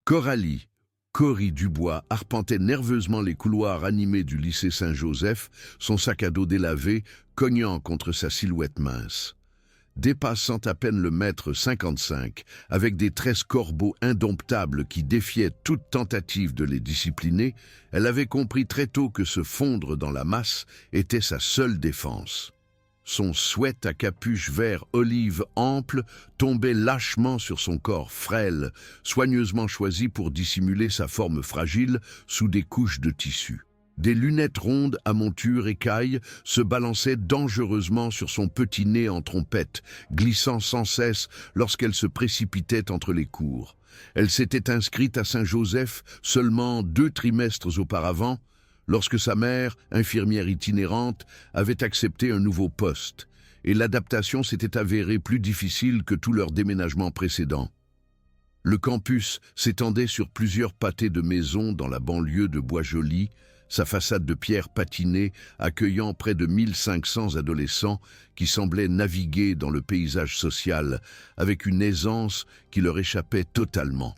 Coralie, Cory Dubois arpentait nerveusement les couloirs animés du lycée Saint-Joseph, son sac à dos délavé, cognant contre sa silhouette mince. Dépassant à peine le mètre 55, avec des tresses corbeaux indomptables qui défiaient toute tentative de les discipliner, elle avait compris très tôt que se fondre dans la masse était sa seule défense. Son sweat à capuche vert olive ample tombait lâchement sur son corps frêle, soigneusement choisi pour dissimuler sa forme fragile sous des couches de tissu. Des lunettes rondes à monture écaille se balançaient dangereusement sur son petit nez en trompette, glissant sans cesse lorsqu'elle se précipitait entre les cours. Elle s'était inscrite à Saint-Joseph seulement 2 trimestres auparavant, lorsque sa mère, infirmière itinérante, avait accepté un nouveau poste, et l'adaptation s'était avérée plus difficile que tout leur déménagement précédent. Le campus s'étendait sur plusieurs pâtés de maisons dans la banlieue de Bois-Joli, sa façade de pierre patinée accueillant près de 1500 adolescents qui semblaient naviguer dans le paysage social avec une aisance qui leur échappait totalement.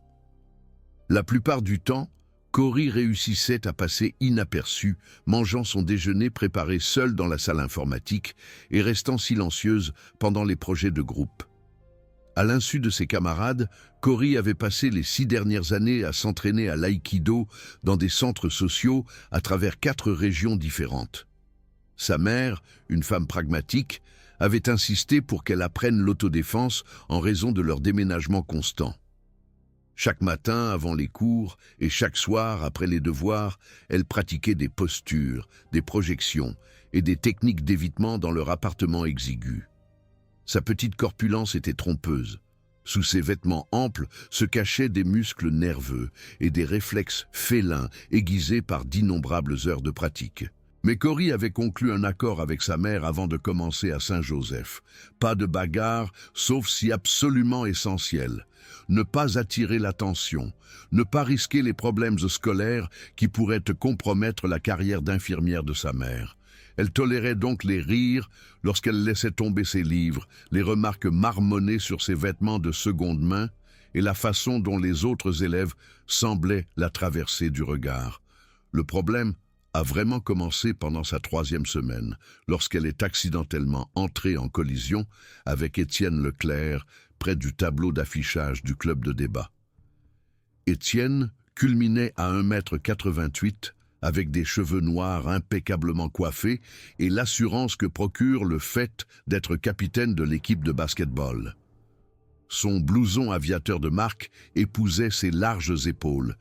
La plupart du temps, Cory réussissait à passer inaperçue, mangeant son déjeuner préparé seule dans la salle informatique et restant silencieuse pendant les projets de groupe. À l'insu de ses camarades, Cory avait passé les 6 dernières années à s'entraîner à l'aïkido dans des centres sociaux à travers 4 régions différentes. Sa mère, une femme pragmatique, avait insisté pour qu'elle apprenne l'autodéfense en raison de leur déménagement constant. Chaque matin avant les cours et chaque soir après les devoirs, elle pratiquait des postures, des projections et des techniques d'évitement dans leur appartement exigu. Sa petite corpulence était trompeuse. Sous ses vêtements amples se cachaient des muscles nerveux et des réflexes félins aiguisés par d'innombrables heures de pratique. Mais Cory avait conclu un accord avec sa mère avant de commencer à Saint-Joseph. Pas de bagarre, sauf si absolument essentiel. Ne pas attirer l'attention, ne pas risquer les problèmes scolaires qui pourraient compromettre la carrière d'infirmière de sa mère. Elle tolérait donc les rires lorsqu'elle laissait tomber ses livres, les remarques marmonnées sur ses vêtements de seconde main et la façon dont les autres élèves semblaient la traverser du regard. Le problème a vraiment commencé pendant sa 3e semaine, lorsqu'elle est accidentellement entrée en collision avec Étienne Leclerc près du tableau d'affichage du club de débat. Étienne culminait à 1,88 m avec des cheveux noirs impeccablement coiffés et l'assurance que procure le fait d'être capitaine de l'équipe de basket-ball. Son blouson aviateur de marque épousait ses larges épaules,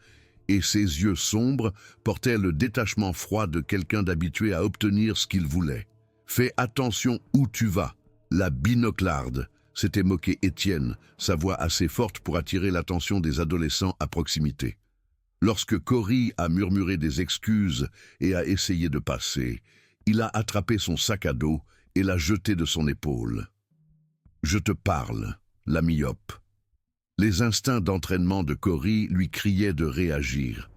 et ses yeux sombres portaient le détachement froid de quelqu'un d'habitué à obtenir ce qu'il voulait. « Fais attention où tu vas, la binoclarde », s'était moqué Étienne, sa voix assez forte pour attirer l'attention des adolescents à proximité. Lorsque Cory a murmuré des excuses et a essayé de passer, il a attrapé son sac à dos et l'a jeté de son épaule. « Je te parle, la myope. » Les instincts d'entraînement de Cory lui criaient de réagir,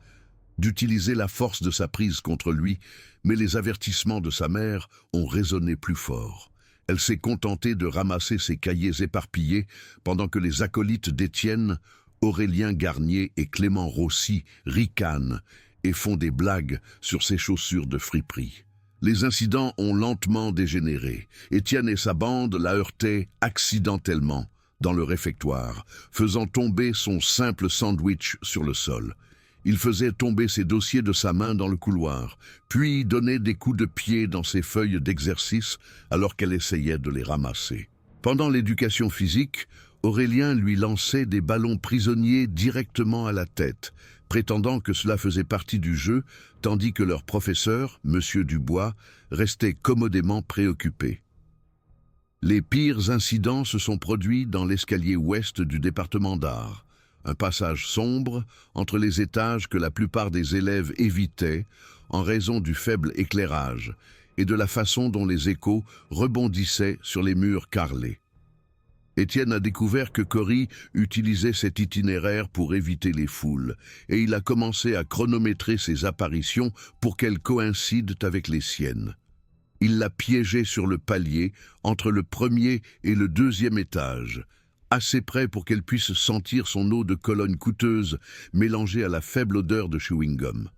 d'utiliser la force de sa prise contre lui, mais les avertissements de sa mère ont résonné plus fort. Elle s'est contentée de ramasser ses cahiers éparpillés pendant que les acolytes d'Étienne, Aurélien Garnier et Clément Rossi, ricanent et font des blagues sur ses chaussures de friperie. Les incidents ont lentement dégénéré. Étienne et sa bande la heurtaient accidentellement dans le réfectoire, faisant tomber son simple sandwich sur le sol. Il faisait tomber ses dossiers de sa main dans le couloir, puis donnait des coups de pied dans ses feuilles d'exercice alors qu'elle essayait de les ramasser. Pendant l'éducation physique, Aurélien lui lançait des ballons prisonniers directement à la tête, prétendant que cela faisait partie du jeu, tandis que leur professeur, M. Dubois, restait commodément préoccupé. Les pires incidents se sont produits dans l'escalier ouest du département d'art, un passage sombre entre les étages que la plupart des élèves évitaient en raison du faible éclairage et de la façon dont les échos rebondissaient sur les murs carrelés. Étienne a découvert que Cory utilisait cet itinéraire pour éviter les foules, et il a commencé à chronométrer ses apparitions pour qu'elles coïncident avec les siennes. Il l'a piégée sur le palier entre le 1er et le 2e étage, assez près pour qu'elle puisse sentir son eau de Cologne coûteuse mélangée à la faible odeur de chewing-gum.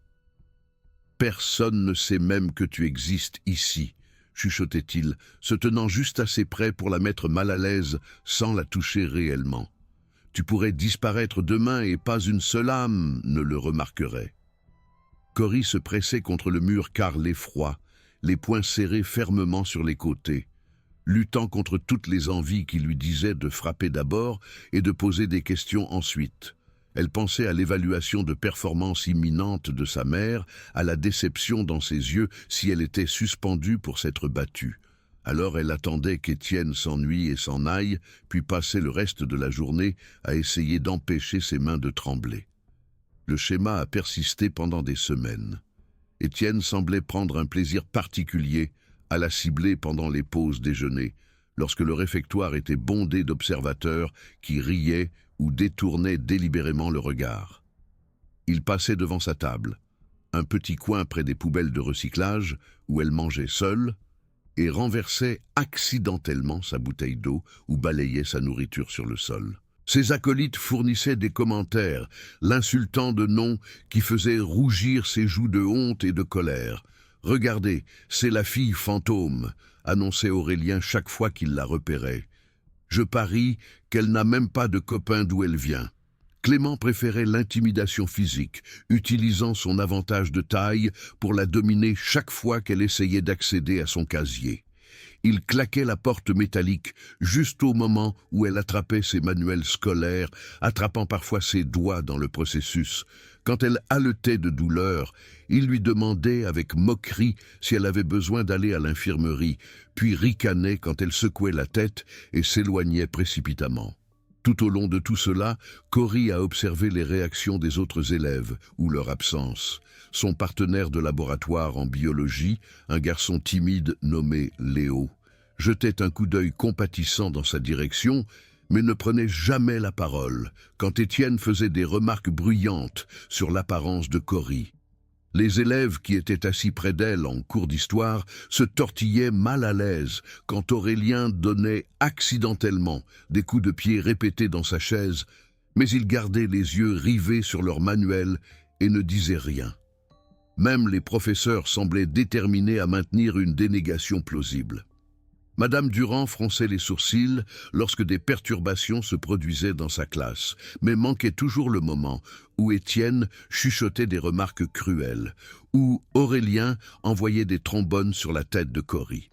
« Personne ne sait même que tu existes ici », chuchotait-il, se tenant juste assez près pour la mettre mal à l'aise sans la toucher réellement. « Tu pourrais disparaître demain et pas une seule âme ne le remarquerait. » Cory se pressait contre le mur car l'effroi, les poings serrés fermement sur les côtés, luttant contre toutes les envies qui lui disaient de frapper d'abord et de poser des questions ensuite. Elle pensait à l'évaluation de performance imminente de sa mère, à la déception dans ses yeux si elle était suspendue pour s'être battue. Alors elle attendait qu'Étienne s'ennuie et s'en aille, puis passait le reste de la journée à essayer d'empêcher ses mains de trembler. Le schéma a persisté pendant des semaines. Étienne semblait prendre un plaisir particulier à la cibler pendant les pauses déjeuner, lorsque le réfectoire était bondé d'observateurs qui riaient ou détournaient délibérément le regard. Il passait devant sa table, un petit coin près des poubelles de recyclage où elle mangeait seule, et renversait accidentellement sa bouteille d'eau ou balayait sa nourriture sur le sol. Ses acolytes fournissaient des commentaires, l'insultant de noms qui faisaient rougir ses joues de honte et de colère. « Regardez, c'est la fille fantôme », annonçait Aurélien chaque fois qu'il la repérait. « Je parie qu'elle n'a même pas de copain d'où elle vient. » Clément préférait l'intimidation physique, utilisant son avantage de taille pour la dominer chaque fois qu'elle essayait d'accéder à son casier. Il claquait la porte métallique juste au moment où elle attrapait ses manuels scolaires, attrapant parfois ses doigts dans le processus. Quand elle haletait de douleur, il lui demandait avec moquerie si elle avait besoin d'aller à l'infirmerie, puis ricanait quand elle secouait la tête et s'éloignait précipitamment. Tout au long de tout cela, Cory a observé les réactions des autres élèves ou leur absence. Son partenaire de laboratoire en biologie, un garçon timide nommé Léo, jetait un coup d'œil compatissant dans sa direction, mais ne prenait jamais la parole quand Étienne faisait des remarques bruyantes sur l'apparence de Cory. Les élèves qui étaient assis près d'elle en cours d'histoire se tortillaient mal à l'aise quand Aurélien donnait accidentellement des coups de pied répétés dans sa chaise, mais ils gardaient les yeux rivés sur leur manuel et ne disaient rien. Même les professeurs semblaient déterminés à maintenir une dénégation plausible. Madame Durand fronçait les sourcils lorsque des perturbations se produisaient dans sa classe, mais manquait toujours le moment où Étienne chuchotait des remarques cruelles, où Aurélien envoyait des trombones sur la tête de Cory.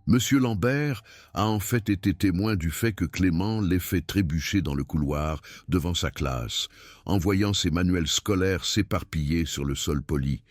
Monsieur Lambert a en fait été témoin du fait que Clément l'ait fait trébucher dans le couloir devant sa classe, en voyant ses manuels scolaires s'éparpiller sur le sol poli,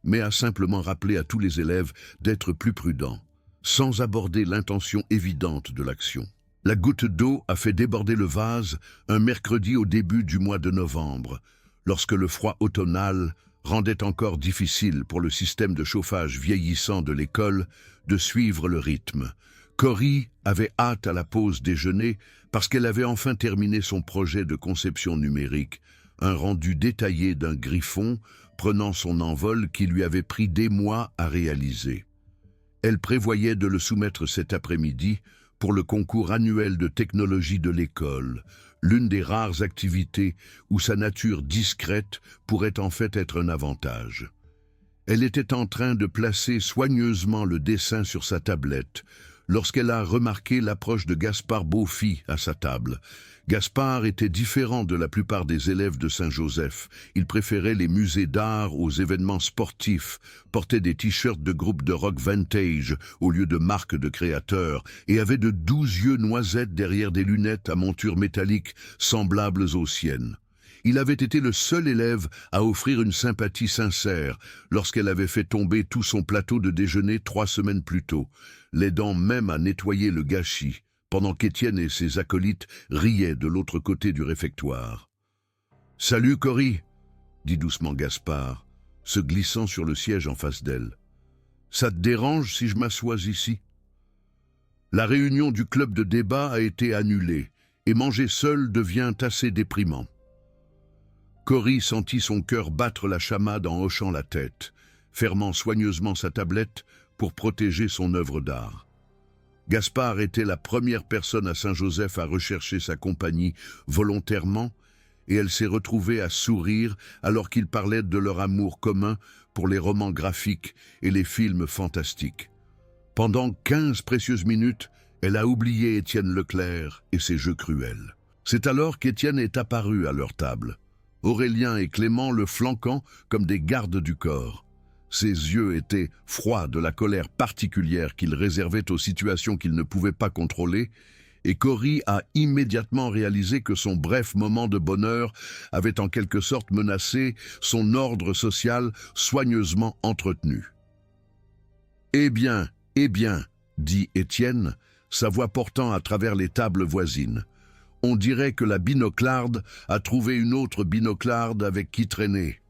mais a simplement rappelé à tous les élèves d'être plus prudents, sans aborder l'intention évidente de l'action. La goutte d'eau a fait déborder le vase un mercredi au début du mois de novembre, lorsque le froid automnal rendait encore difficile pour le système de chauffage vieillissant de l'école de suivre le rythme. Cory avait hâte à la pause déjeuner parce qu'elle avait enfin terminé son projet de conception numérique, un rendu détaillé d'un griffon prenant son envol qui lui avait pris des mois à réaliser. Elle prévoyait de le soumettre cet après-midi pour le concours annuel de technologie de l'école, l'une des rares activités où sa nature discrète pourrait en fait être un avantage. Elle était en train de placer soigneusement le dessin sur sa tablette lorsqu'elle a remarqué l'approche de Gaspard Beaufy à sa table. Gaspard était différent de la plupart des élèves de Saint-Joseph. Il préférait les musées d'art aux événements sportifs, portait des t-shirts de groupes de rock vintage au lieu de marques de créateurs et avait de 12 yeux noisettes derrière des lunettes à monture métallique semblables aux siennes. Il avait été le seul élève à offrir une sympathie sincère lorsqu'elle avait fait tomber tout son plateau de déjeuner 3 semaines plus tôt, l'aidant même à nettoyer le gâchis, pendant qu'Étienne et ses acolytes riaient de l'autre côté du réfectoire. « Salut, Cory !» dit doucement Gaspard, se glissant sur le siège en face d'elle. « Ça te dérange si je m'assois ici ?» La réunion du club de débat a été annulée, et manger seul devient assez déprimant. Cory sentit son cœur battre la chamade en hochant la tête, fermant soigneusement sa tablette pour protéger son œuvre d'art. Gaspard était la première personne à Saint-Joseph à rechercher sa compagnie volontairement, et elle s'est retrouvée à sourire alors qu'ils parlaient de leur amour commun pour les romans graphiques et les films fantastiques. Pendant 15 précieuses minutes, elle a oublié Étienne Leclerc et ses jeux cruels. C'est alors qu'Étienne est apparu à leur table, Aurélien et Clément le flanquant comme des gardes du corps. Ses yeux étaient froids de la colère particulière qu'il réservait aux situations qu'il ne pouvait pas contrôler, et Cory a immédiatement réalisé que son bref moment de bonheur avait en quelque sorte menacé son ordre social soigneusement entretenu. « Eh bien, dit Étienne, sa voix portant à travers les tables voisines. On dirait que la binoclarde a trouvé une autre binoclarde avec qui traîner. »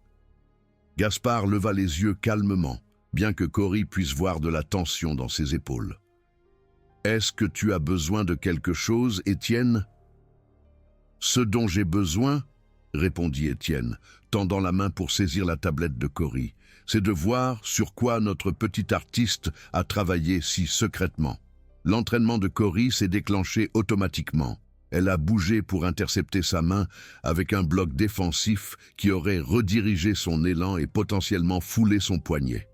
Gaspard leva les yeux calmement, bien que Cory puisse voir de la tension dans ses épaules. « Est-ce que tu as besoin de quelque chose, Étienne ?»« Ce dont j'ai besoin, » répondit Étienne, tendant la main pour saisir la tablette de Cory, « c'est de voir sur quoi notre petit artiste a travaillé si secrètement. » L'entraînement de Cory s'est déclenché automatiquement. Elle a bougé pour intercepter sa main avec un bloc défensif qui aurait redirigé son élan et potentiellement foulé son poignet.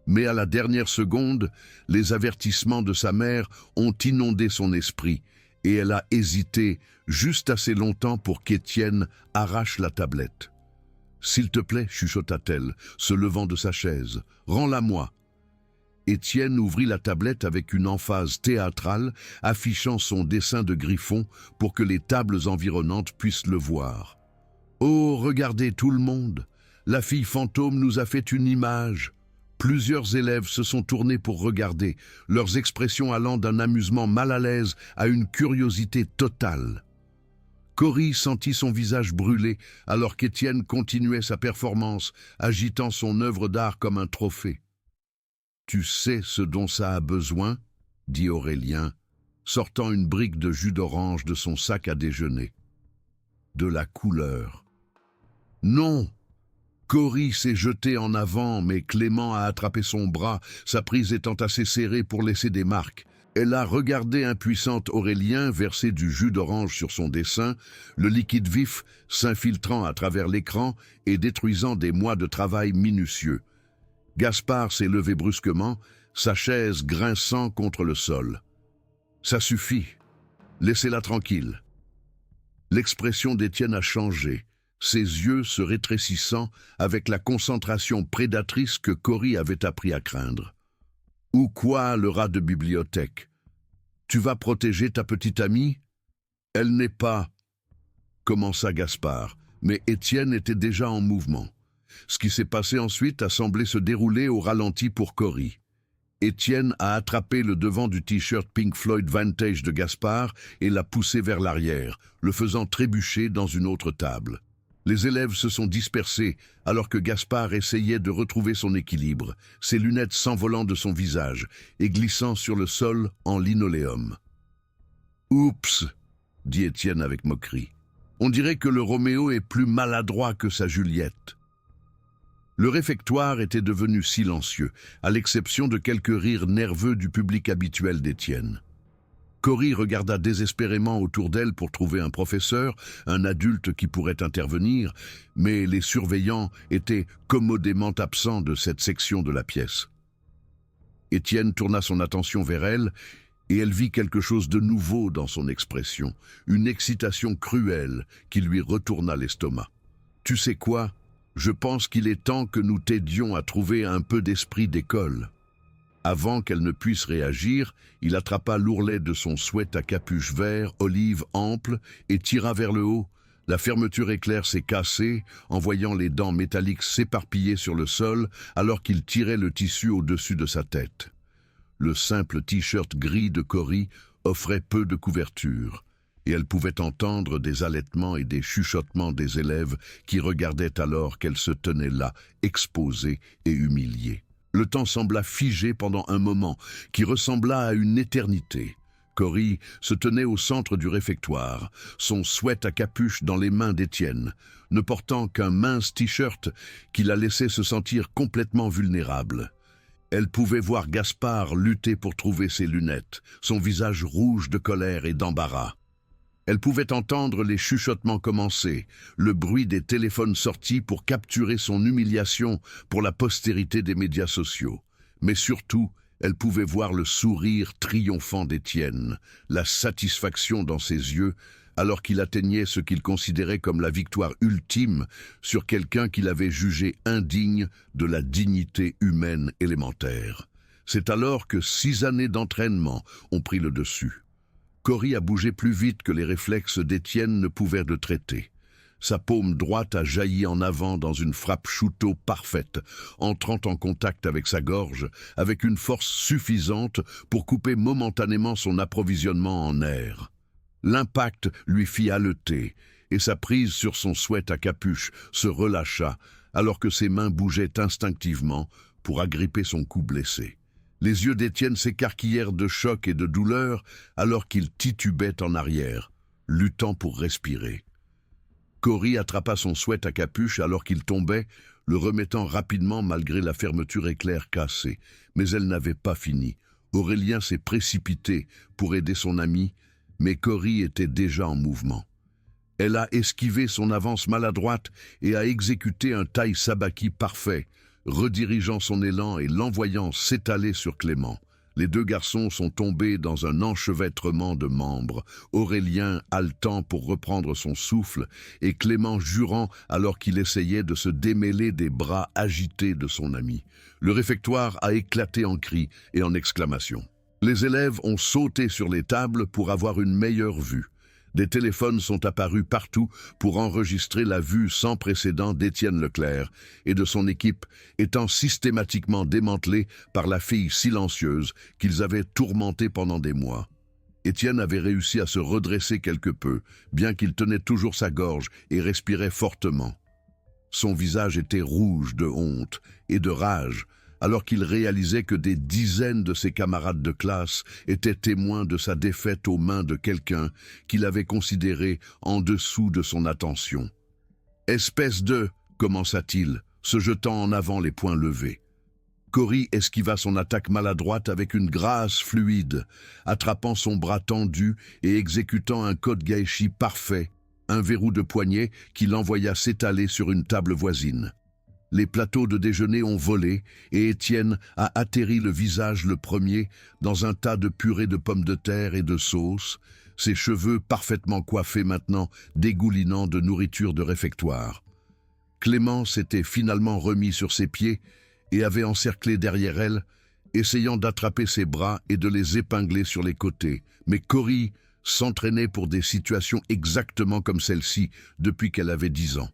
Mais à la dernière seconde, les avertissements de sa mère ont inondé son esprit et elle a hésité juste assez longtemps pour qu'Étienne arrache la tablette. « S'il te plaît, chuchota-t-elle, se levant de sa chaise, « rends-la-moi. » Étienne ouvrit la tablette avec une emphase théâtrale, affichant son dessin de griffon pour que les tables environnantes puissent le voir. « Oh, regardez tout le monde! La fille fantôme nous a fait une image !» Plusieurs élèves se sont tournés pour regarder, leurs expressions allant d'un amusement mal à l'aise à une curiosité totale. Cory sentit son visage brûler alors qu'Étienne continuait sa performance, agitant son œuvre d'art comme un trophée. « Tu sais ce dont ça a besoin ?» dit Aurélien, sortant une brique de jus d'orange de son sac à déjeuner. « De la couleur. »« Non !» Cory s'est jeté en avant, mais Clément a attrapé son bras, sa prise étant assez serrée pour laisser des marques. Elle a regardé impuissante Aurélien verser du jus d'orange sur son dessin, le liquide vif s'infiltrant à travers l'écran et détruisant des mois de travail minutieux. Gaspard s'est levé brusquement, sa chaise grinçant contre le sol. « Ça suffit. Laissez-la tranquille. » L'expression d'Étienne a changé, ses yeux se rétrécissant avec la concentration prédatrice que Cory avait appris à craindre. « Ou quoi, le rat de bibliothèque? Tu vas protéger ta petite amie? Elle n'est pas... » commença Gaspard, mais Étienne était déjà en mouvement. Ce qui s'est passé ensuite a semblé se dérouler au ralenti pour Cory. Étienne a attrapé le devant du t-shirt Pink Floyd Vintage de Gaspard et l'a poussé vers l'arrière, le faisant trébucher dans une autre table. Les élèves se sont dispersés alors que Gaspard essayait de retrouver son équilibre, ses lunettes s'envolant de son visage et glissant sur le sol en linoléum. « Oups !» dit Étienne avec moquerie. « On dirait que le Roméo est plus maladroit que sa Juliette. » Le réfectoire était devenu silencieux, à l'exception de quelques rires nerveux du public habituel d'Étienne. Cory regarda désespérément autour d'elle pour trouver un professeur, un adulte qui pourrait intervenir, mais les surveillants étaient commodément absents de cette section de la pièce. Étienne tourna son attention vers elle, et elle vit quelque chose de nouveau dans son expression, une excitation cruelle qui lui retourna l'estomac. « Tu sais quoi ? Je pense qu'il est temps que nous t'aidions à trouver un peu d'esprit d'école. » Avant qu'elle ne puisse réagir, il attrapa l'ourlet de son sweat à capuche vert, olive ample, et tira vers le haut. La fermeture éclair s'est cassée, en voyant les dents métalliques s'éparpiller sur le sol, alors qu'il tirait le tissu au-dessus de sa tête. Le simple t-shirt gris de Cory offrait peu de couverture, et elle pouvait entendre des halètements et des chuchotements des élèves qui regardaient alors qu'elle se tenait là, exposée et humiliée. Le temps sembla figé pendant un moment, qui ressembla à une éternité. Cory se tenait au centre du réfectoire, son sweat à capuche dans les mains d'Étienne, ne portant qu'un mince t-shirt qui la laissait se sentir complètement vulnérable. Elle pouvait voir Gaspard lutter pour trouver ses lunettes, son visage rouge de colère et d'embarras. Elle pouvait entendre les chuchotements commencer, le bruit des téléphones sortis pour capturer son humiliation pour la postérité des médias sociaux. Mais surtout, elle pouvait voir le sourire triomphant d'Étienne, la satisfaction dans ses yeux, alors qu'il atteignait ce qu'il considérait comme la victoire ultime sur quelqu'un qu'il avait jugé indigne de la dignité humaine élémentaire. C'est alors que 6 années d'entraînement ont pris le dessus. Cory a bougé plus vite que les réflexes d'Étienne ne pouvaient le traiter. Sa paume droite a jailli en avant dans une frappe shooto parfaite, entrant en contact avec sa gorge, avec une force suffisante pour couper momentanément son approvisionnement en air. L'impact lui fit haleter, et sa prise sur son sweat à capuche se relâcha, alors que ses mains bougeaient instinctivement pour agripper son cou blessé. Les yeux d'Étienne s'écarquillèrent de choc et de douleur alors qu'il titubait en arrière, luttant pour respirer. Cory attrapa son sweat à capuche alors qu'il tombait, le remettant rapidement malgré la fermeture éclair cassée. Mais elle n'avait pas fini. Aurélien s'est précipité pour aider son ami, mais Cory était déjà en mouvement. Elle a esquivé son avance maladroite et a exécuté un taille sabaki parfait, redirigeant son élan et l'envoyant s'étaler sur Clément. Les deux garçons sont tombés dans un enchevêtrement de membres, Aurélien haletant pour reprendre son souffle et Clément jurant alors qu'il essayait de se démêler des bras agités de son ami. Le réfectoire a éclaté en cris et en exclamations. Les élèves ont sauté sur les tables pour avoir une meilleure vue. Des téléphones sont apparus partout pour enregistrer la vue sans précédent d'Étienne Leclerc et de son équipe étant systématiquement démantelée par la fille silencieuse qu'ils avaient tourmentée pendant des mois. Étienne avait réussi à se redresser quelque peu, bien qu'il tenait toujours sa gorge et respirait fortement. Son visage était rouge de honte et de rage, alors qu'il réalisait que des dizaines de ses camarades de classe étaient témoins de sa défaite aux mains de quelqu'un qu'il avait considéré en dessous de son attention. « Espèce de... » commença-t-il, se jetant en avant les poings levés. Cory esquiva son attaque maladroite avec une grâce fluide, attrapant son bras tendu et exécutant un Kotegaeshi parfait, un verrou de poignet qui l'envoya s'étaler sur une table voisine. Les plateaux de déjeuner ont volé et Étienne a atterri le visage le premier dans un tas de purée de pommes de terre et de sauce, ses cheveux parfaitement coiffés maintenant dégoulinant de nourriture de réfectoire. Clément s'était finalement remis sur ses pieds et avait encerclé derrière elle, essayant d'attraper ses bras et de les épingler sur les côtés. Mais Cory s'entraînait pour des situations exactement comme celle-ci depuis qu'elle avait 10 ans.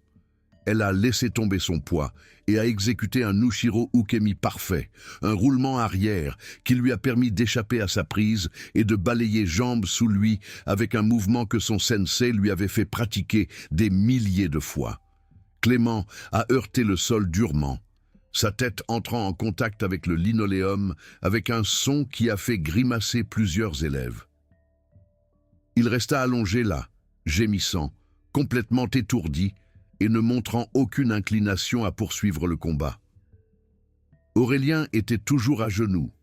Elle a laissé tomber son poids et a exécuté un Nushiro Ukemi parfait, un roulement arrière qui lui a permis d'échapper à sa prise et de balayer jambes sous lui avec un mouvement que son sensei lui avait fait pratiquer des milliers de fois. Clément a heurté le sol durement, sa tête entrant en contact avec le linoléum avec un son qui a fait grimacer plusieurs élèves. Il resta allongé là, gémissant, complètement étourdi, et ne montrant aucune inclination à poursuivre le combat. Aurélien était toujours à genoux,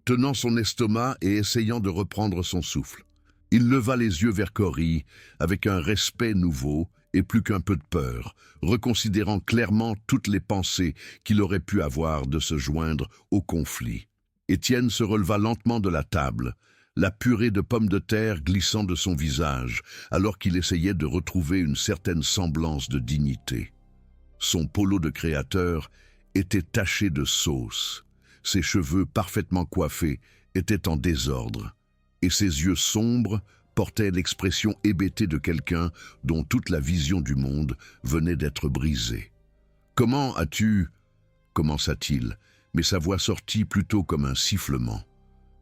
tenant son estomac et essayant de reprendre son souffle. Il leva les yeux vers Cory avec un respect nouveau et plus qu'un peu de peur, reconsidérant clairement toutes les pensées qu'il aurait pu avoir de se joindre au conflit. Étienne se releva lentement de la table, la purée de pommes de terre glissant de son visage, alors qu'il essayait de retrouver une certaine semblance de dignité. Son polo de créateur était taché de sauce, ses cheveux parfaitement coiffés étaient en désordre, et ses yeux sombres portaient l'expression hébétée de quelqu'un dont toute la vision du monde venait d'être brisée. « Comment as-tu... » commença-t-il, mais sa voix sortit plutôt comme un sifflement.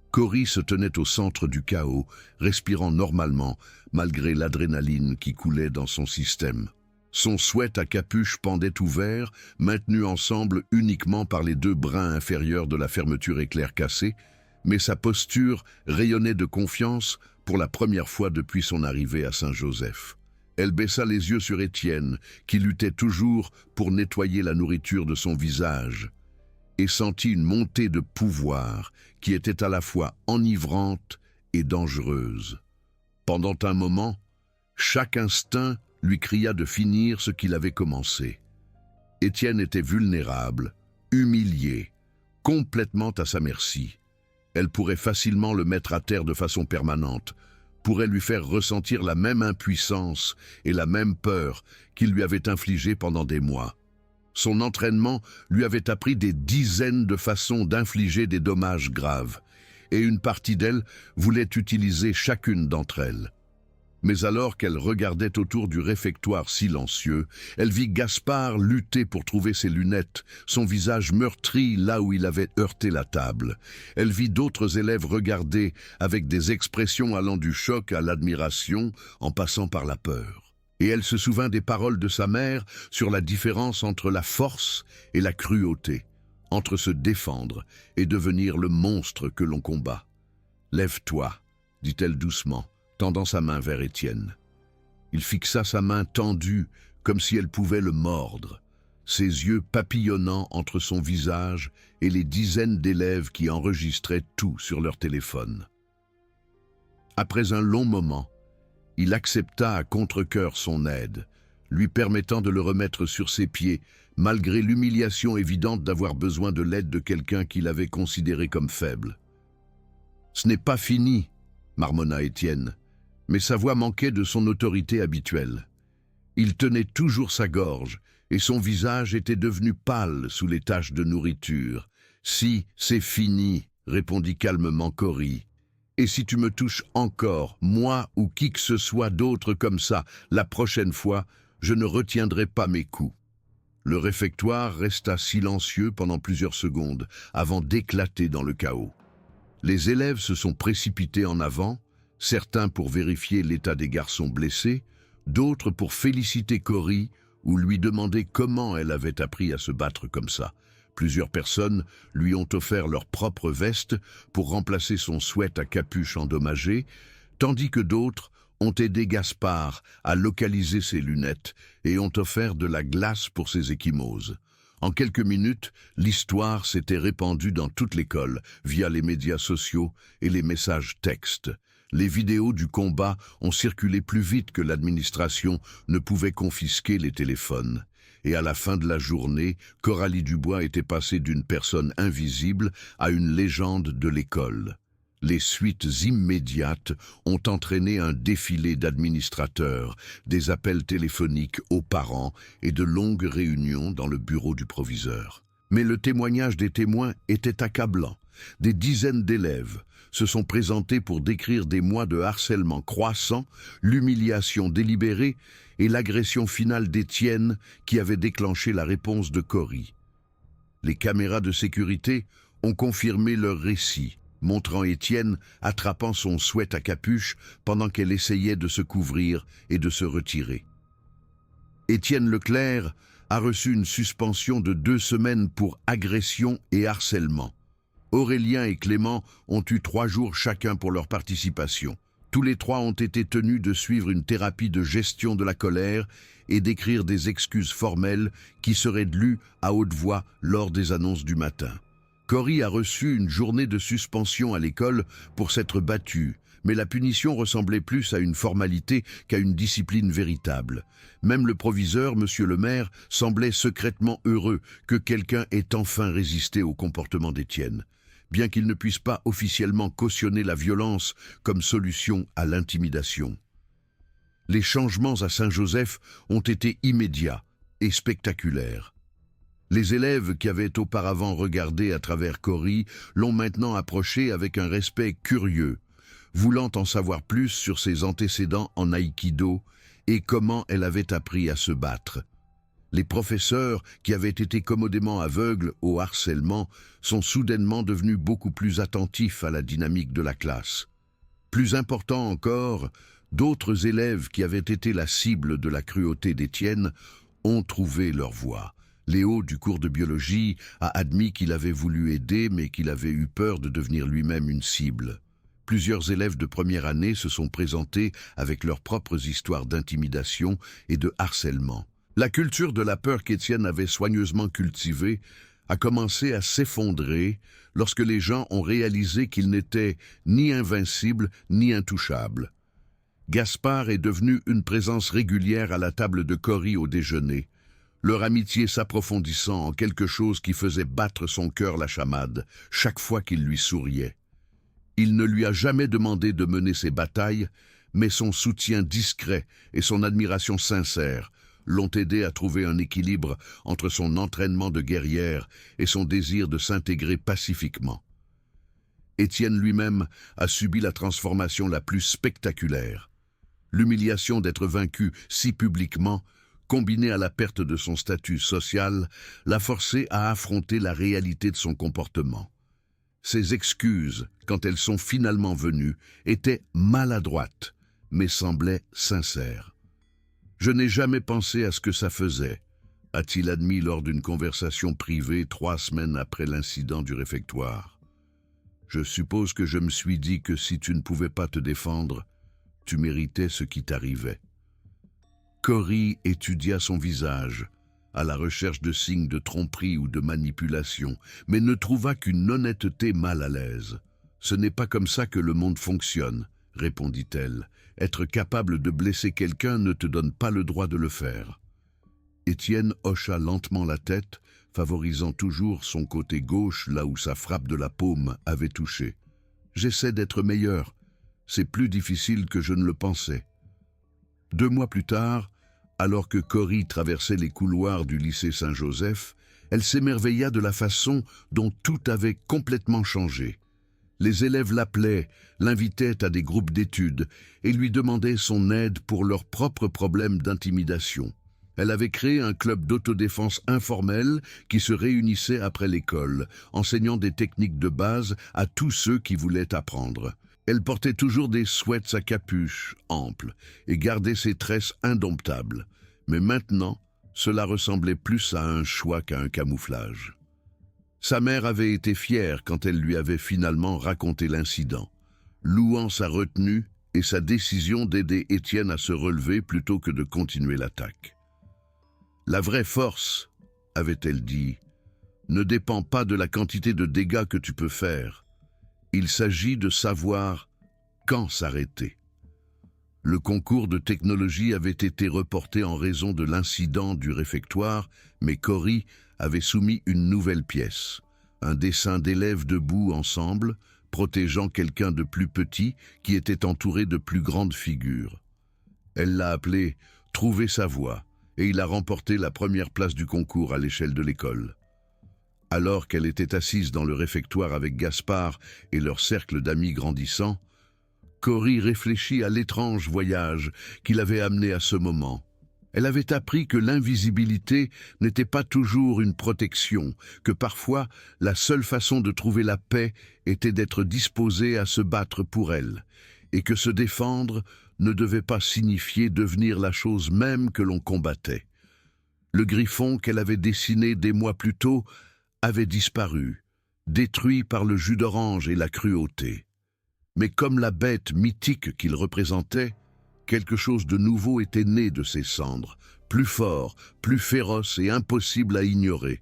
Cory se tenait au centre du chaos, respirant normalement, malgré l'adrénaline qui coulait dans son système. Son sweat à capuche pendait ouvert, maintenu ensemble uniquement par les 2 brins inférieurs de la fermeture éclair cassée, mais sa posture rayonnait de confiance pour la première fois depuis son arrivée à Saint-Joseph. Elle baissa les yeux sur Étienne, qui luttait toujours pour nettoyer la nourriture de son visage. et sentit une montée de pouvoir qui était à la fois enivrante et dangereuse. Pendant un moment, chaque instinct lui cria de finir ce qu'il avait commencé. Étienne était vulnérable, humilié, complètement à sa merci. Elle pourrait facilement le mettre à terre de façon permanente, pourrait lui faire ressentir la même impuissance et la même peur qu'il lui avait infligée pendant des mois. Son entraînement lui avait appris des dizaines de façons d'infliger des dommages graves, et une partie d'elle voulait utiliser chacune d'entre elles. Mais alors qu'elle regardait autour du réfectoire silencieux, elle vit Gaspard lutter pour trouver ses lunettes, son visage meurtri là où il avait heurté la table. Elle vit d'autres élèves regarder avec des expressions allant du choc à l'admiration en passant par la peur. Et elle se souvint des paroles de sa mère sur la différence entre la force et la cruauté, entre se défendre et devenir le monstre que l'on combat. « Lève-toi », dit-elle doucement, tendant sa main vers Étienne. Il fixa sa main tendue, comme si elle pouvait le mordre, ses yeux papillonnant entre son visage et les dizaines d'élèves qui enregistraient tout sur leur téléphone. Après un long moment, il accepta à contre-cœur son aide, lui permettant de le remettre sur ses pieds, malgré l'humiliation évidente d'avoir besoin de l'aide de quelqu'un qu'il avait considéré comme faible. « Ce n'est pas fini », marmonna Étienne, mais sa voix manquait de son autorité habituelle. Il tenait toujours sa gorge, et son visage était devenu pâle sous les taches de nourriture. « Si, c'est fini », répondit calmement Cory. « Et si tu me touches encore, moi ou qui que ce soit d'autre comme ça, la prochaine fois, je ne retiendrai pas mes coups. » Le réfectoire resta silencieux pendant plusieurs secondes, avant d'éclater dans le chaos. Les élèves se sont précipités en avant, certains pour vérifier l'état des garçons blessés, d'autres pour féliciter Cory ou lui demander comment elle avait appris à se battre comme ça. Plusieurs personnes lui ont offert leur propre veste pour remplacer son sweat à capuche endommagé, tandis que d'autres ont aidé Gaspard à localiser ses lunettes et ont offert de la glace pour ses ecchymoses. En quelques minutes, l'histoire s'était répandue dans toute l'école via les médias sociaux et les messages textes. Les vidéos du combat ont circulé plus vite que l'administration ne pouvait confisquer les téléphones. Et à la fin de la journée, Coralie Dubois était passée d'une personne invisible à une légende de l'école. Les suites immédiates ont entraîné un défilé d'administrateurs, des appels téléphoniques aux parents et de longues réunions dans le bureau du proviseur. Mais le témoignage des témoins était accablant. Des dizaines d'élèves se sont présentés pour décrire des mois de harcèlement croissant, l'humiliation délibérée et l'agression finale d'Étienne qui avait déclenché la réponse de Cory. Les caméras de sécurité ont confirmé leur récit, montrant Étienne attrapant son sweat à capuche pendant qu'elle essayait de se couvrir et de se retirer. Étienne Leclerc a reçu une suspension de 2 semaines pour agression et harcèlement. Aurélien et Clément ont eu 3 jours chacun pour leur participation. Tous les 3 ont été tenus de suivre une thérapie de gestion de la colère et d'écrire des excuses formelles qui seraient lues à haute voix lors des annonces du matin. Cory a reçu une journée de suspension à l'école pour s'être battu, mais la punition ressemblait plus à une formalité qu'à une discipline véritable. Même le proviseur, monsieur le maire, semblait secrètement heureux que quelqu'un ait enfin résisté au comportement d'Étienne, bien qu'il ne puisse pas officiellement cautionner la violence comme solution à l'intimidation. Les changements à Saint-Joseph ont été immédiats et spectaculaires. Les élèves qui avaient auparavant regardé à travers Cory l'ont maintenant approché avec un respect curieux, voulant en savoir plus sur ses antécédents en aïkido et comment elle avait appris à se battre. Les professeurs, qui avaient été commodément aveugles au harcèlement, sont soudainement devenus beaucoup plus attentifs à la dynamique de la classe. Plus important encore, d'autres élèves qui avaient été la cible de la cruauté d'Étienne ont trouvé leur voie. Léo, du cours de biologie, a admis qu'il avait voulu aider, mais qu'il avait eu peur de devenir lui-même une cible. Plusieurs élèves de première année se sont présentés avec leurs propres histoires d'intimidation et de harcèlement. La culture de la peur qu'Étienne avait soigneusement cultivée a commencé à s'effondrer lorsque les gens ont réalisé qu'il n'était ni invincible ni intouchable. Gaspard est devenu une présence régulière à la table de Cory au déjeuner, leur amitié s'approfondissant en quelque chose qui faisait battre son cœur la chamade chaque fois qu'il lui souriait. Il ne lui a jamais demandé de mener ses batailles, mais son soutien discret et son admiration sincère l'ont aidé à trouver un équilibre entre son entraînement de guerrière et son désir de s'intégrer pacifiquement. Étienne lui-même a subi la transformation la plus spectaculaire. L'humiliation d'être vaincu si publiquement, combinée à la perte de son statut social, l'a forcé à affronter la réalité de son comportement. Ses excuses, quand elles sont finalement venues, étaient maladroites, mais semblaient sincères. « Je n'ai jamais pensé à ce que ça faisait », a-t-il admis lors d'une conversation privée 3 semaines après l'incident du réfectoire. « Je suppose que je me suis dit que si tu ne pouvais pas te défendre, tu méritais ce qui t'arrivait. » Cory étudia son visage, à la recherche de signes de tromperie ou de manipulation, mais ne trouva qu'une honnêteté mal à l'aise. « Ce n'est pas comme ça que le monde fonctionne, » répondit-elle. « Être capable de blesser quelqu'un ne te donne pas le droit de le faire. » Étienne hocha lentement la tête, favorisant toujours son côté gauche là où sa frappe de la paume avait touché. « J'essaie d'être meilleur. C'est plus difficile que je ne le pensais. » 2 mois plus tard, alors que Cory traversait les couloirs du lycée Saint-Joseph, elle s'émerveilla de la façon dont tout avait complètement changé. Les élèves l'appelaient, l'invitaient à des groupes d'études et lui demandaient son aide pour leurs propres problèmes d'intimidation. Elle avait créé un club d'autodéfense informel qui se réunissait après l'école, enseignant des techniques de base à tous ceux qui voulaient apprendre. Elle portait toujours des sweats à capuche amples et gardait ses tresses indomptables. Mais maintenant, cela ressemblait plus à un choix qu'à un camouflage. Sa mère avait été fière quand elle lui avait finalement raconté l'incident, louant sa retenue et sa décision d'aider Étienne à se relever plutôt que de continuer l'attaque. « La vraie force, avait-elle dit, ne dépend pas de la quantité de dégâts que tu peux faire. Il s'agit de savoir quand s'arrêter. » Le concours de technologie avait été reporté en raison de l'incident du réfectoire, mais Cory avait soumis une nouvelle pièce, un dessin d'élèves debout ensemble, protégeant quelqu'un de plus petit qui était entouré de plus grandes figures. Elle l'a appelé « Trouver sa voie » et il a remporté la première place du concours à l'échelle de l'école. Alors qu'elle était assise dans le réfectoire avec Gaspard et leur cercle d'amis grandissant, Cory réfléchit à l'étrange voyage qui l'avait amené à ce moment. Elle avait appris que l'invisibilité n'était pas toujours une protection, que parfois la seule façon de trouver la paix était d'être disposée à se battre pour elle, et que se défendre ne devait pas signifier devenir la chose même que l'on combattait. Le griffon qu'elle avait dessiné des mois plus tôt avait disparu, détruit par le jus d'orange et la cruauté. Mais comme la bête mythique qu'il représentait, quelque chose de nouveau était né de ses cendres, plus fort, plus féroce et impossible à ignorer.